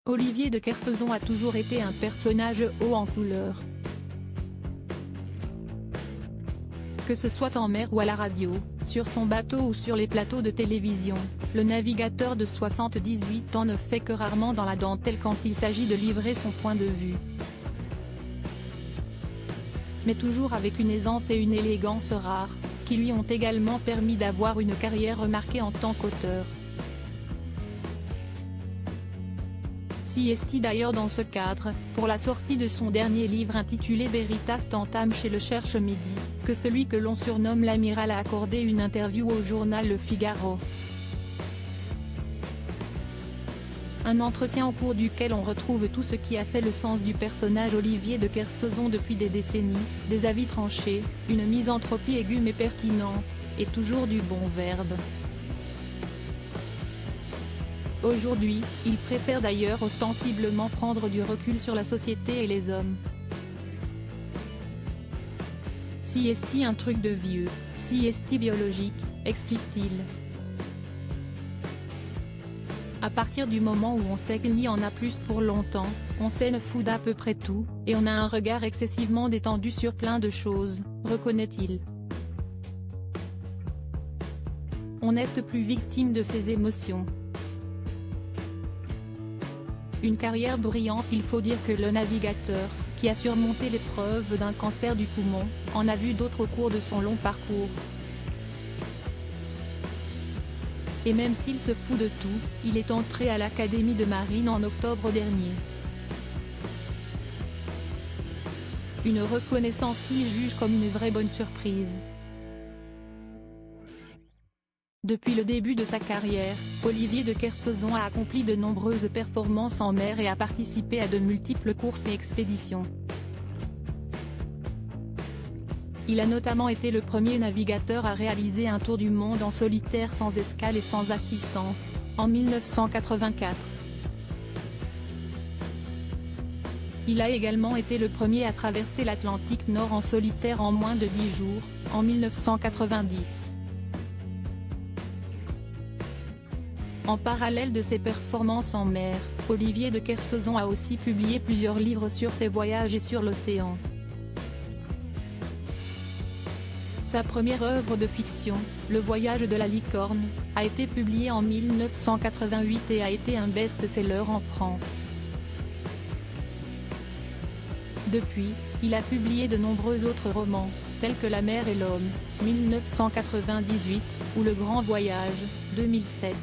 Olivier de Kersauzon a toujours été un personnage haut en couleur. Que ce soit en mer ou à la radio, sur son bateau ou sur les plateaux de télévision, le navigateur de 78 ans ne fait que rarement dans la dentelle quand il s'agit de livrer son point de vue. Mais toujours avec une aisance et une élégance rares, qui lui ont également permis d'avoir une carrière remarquée en tant qu'auteur. Si est-il d'ailleurs dans ce cadre, pour la sortie de son dernier livre intitulé Veritas Tantam chez Le Cherche Midi, que celui que l'on surnomme l'amiral a accordé une interview au journal Le Figaro. Un entretien au cours duquel on retrouve tout ce qui a fait le sens du personnage Olivier de Kersauzon depuis des décennies, des avis tranchés, une misanthropie aiguë mais pertinente, et toujours du bon verbe. Aujourd'hui, il préfère d'ailleurs ostensiblement prendre du recul sur la société et les hommes. Si est-il un truc de vieux, si est-il biologique, explique-t-il. À partir du moment où on sait qu'il n'y en a plus pour longtemps, on s'en fout d'à peu près tout, et on a un regard excessivement détendu sur plein de choses, reconnaît-il. On n'est plus victime de ses émotions. Une carrière brillante. Il faut dire que le navigateur, qui a surmonté l'épreuve d'un cancer du poumon, en a vu d'autres au cours de son long parcours. Et même s'il se fout de tout, il est entré à l'Académie de Marine en octobre dernier. Une reconnaissance qu'il juge comme une vraie bonne surprise. Depuis le début de sa carrière, Olivier de Kersauzon a accompli de nombreuses performances en mer et a participé à de multiples courses et expéditions. Il a notamment été le premier navigateur à réaliser un tour du monde en solitaire sans escale et sans assistance, en 1984. Il a également été le premier à traverser l'Atlantique Nord en solitaire en moins de 10 jours, en 1990. En parallèle de ses performances en mer, Olivier de Kersauzon a aussi publié plusieurs livres sur ses voyages et sur l'océan. Sa première œuvre de fiction, Le Voyage de la licorne, a été publiée en 1988 et a été un best-seller en France. Depuis, il a publié de nombreux autres romans, tels que La mer et l'homme, 1998, ou Le Grand Voyage, 2007.